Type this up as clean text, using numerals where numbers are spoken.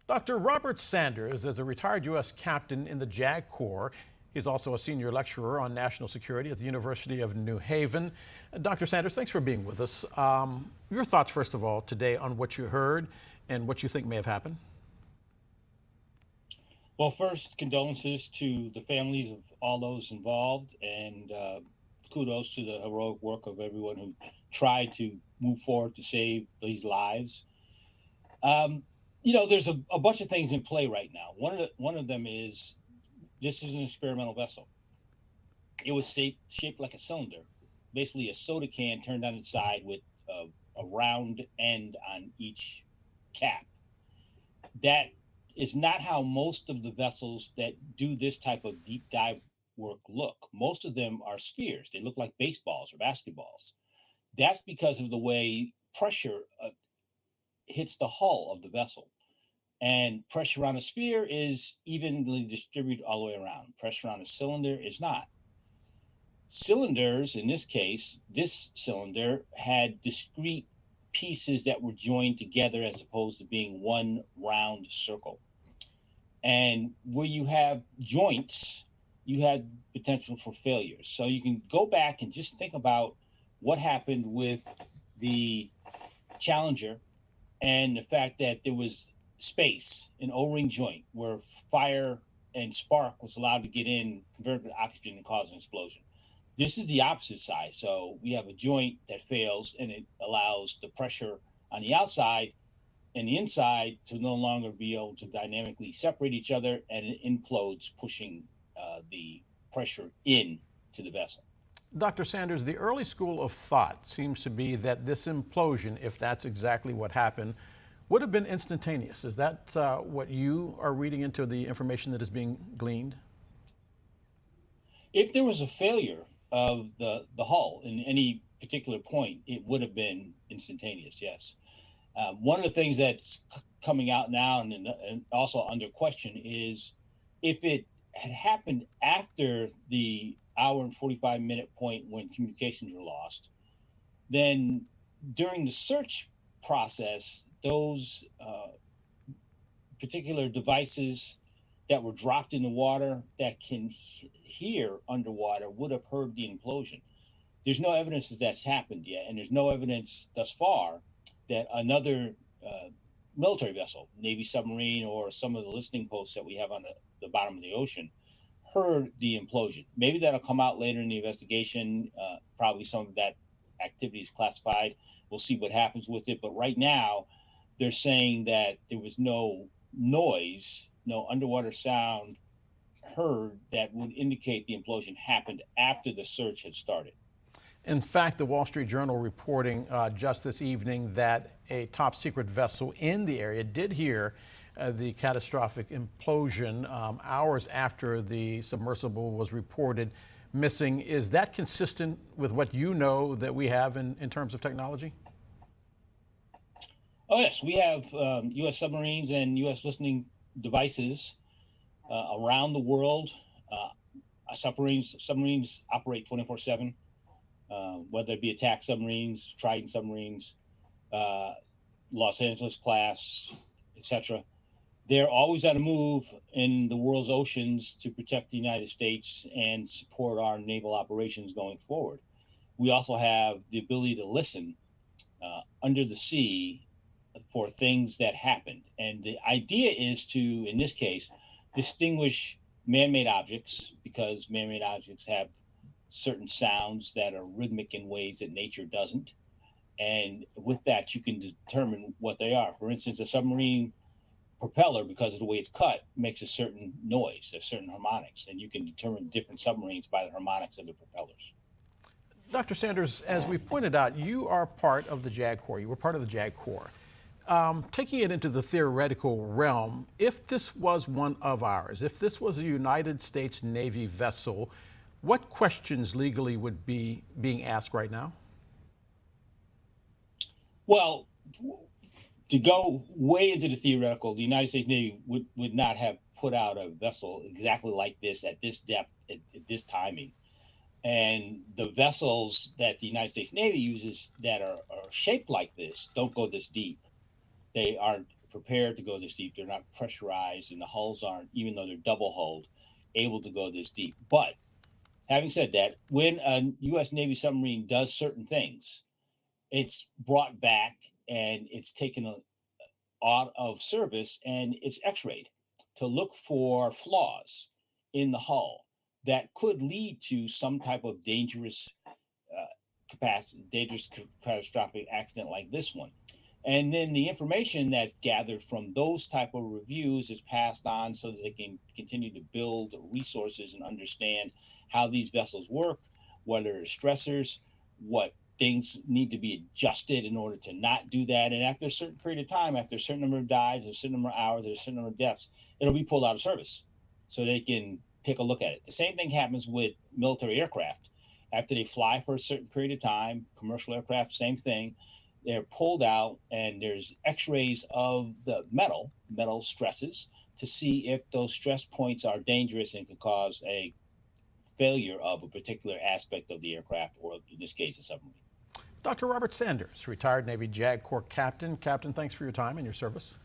Dr. Robert Sanders is a retired U.S. captain in the JAG Corps. He's also a senior lecturer on national security at the University of New Haven. Dr. Sanders, thanks for being with us. Your thoughts, first of all, today on what you heard and what you think may have happened? Well, first, condolences to the families of all those involved, and kudos to the heroic work of everyone who tried to move forward to save these lives. Um, there's a bunch of things in play right now. One of them is this is an experimental vessel. It was shaped like a cylinder, basically a soda can turned on its side with a round end on each cap. That is not how most of the vessels that do this type of deep dive work look. Most of them are spheres. They look like baseballs or basketballs. That's because of the way pressure hits the hull of the vessel. And pressure on a sphere is evenly distributed all the way around. Pressure on a cylinder is not. Cylinders, in this case, this cylinder had discrete pieces that were joined together as opposed to being one round circle. And where you have joints, you had potential for failures. So you can go back and just think about what happened with the Challenger and the fact that there was space, an O-ring joint where fire and spark was allowed to get in, convert to oxygen and cause an explosion. This is the opposite side. So we have a joint that fails and it allows the pressure on the outside and the inside to no longer be able to dynamically separate each other, and it implodes, pushing the pressure in to the vessel. Dr. Sanders, the early school of thought seems to be that this implosion, if that's exactly what happened, would have been instantaneous. Is that what you are reading into the information that is being gleaned? If there was a failure of the hull in any particular point, it would have been instantaneous, yes. One of the things that's coming out now and also under question is if it had happened after the hour and 45-minute point when communications were lost, then during the search process, those particular devices that were dropped in the water that can hear underwater would have heard the implosion. There's no evidence that that's happened yet, and there's no evidence thus far that another military vessel, Navy submarine, or some of the listening posts that we have on the bottom of the ocean, heard the implosion. Maybe that'll come out later in the investigation. Probably some of that activity is classified. We'll see what happens with it. But right now, they're saying that there was no noise, no underwater sound heard that would indicate the implosion happened after the search had started. In fact, the Wall Street Journal reporting just this evening that a top secret vessel in the area did hear the catastrophic implosion hours after the submersible was reported missing. Is that consistent with what you know that we have in terms of technology? Oh, yes, we have U.S. submarines and U.S. listening devices around the world. Submarines operate 24/7. Whether it be attack submarines, Trident submarines, Los Angeles class, etc. They're always on the move in the world's oceans to protect the United States and support our naval operations going forward. We also have the ability to listen under the sea for things that happened. And the idea is to, in this case, distinguish man-made objects, because man-made objects have certain sounds that are rhythmic in ways that nature doesn't. And with that, you can determine what they are. For instance, a submarine propeller, because of the way it's cut, makes a certain noise, a certain harmonics, and you can determine different submarines by the harmonics of the propellers. Dr. Sanders, as we pointed out, you are part of the JAG Corps. You were part of the JAG Corps. Taking it into the theoretical realm, if this was one of ours, if this was a United States Navy vessel, what questions legally would be being asked right now? Well, to go way into the theoretical, the United States Navy would not have put out a vessel exactly like this at this depth, at this timing. And the vessels that the United States Navy uses that are shaped like this don't go this deep. They aren't prepared to go this deep. They're not pressurized, and the hulls aren't, even though they're double hulled, able to go this deep. But having said that, when a U.S. Navy submarine does certain things, it's brought back and it's taken out of service and it's x-rayed to look for flaws in the hull that could lead to some type of dangerous catastrophic accident like this one. And then the information that's gathered from those type of reviews is passed on so that they can continue to build resources and understand how these vessels work, what are stressors, what things need to be adjusted in order to not do that. And after a certain period of time, after a certain number of dives, a certain number of hours, a certain number of deaths, it'll be pulled out of service so they can take a look at it. The same thing happens with military aircraft. After they fly for a certain period of time, commercial aircraft, same thing, they're pulled out and there's x-rays of the metal stresses to see if those stress points are dangerous and could cause a failure of a particular aspect of the aircraft, or in this case, a submarine. Dr. Robert Sanders, retired Navy JAG Corps captain. Captain, thanks for your time and your service.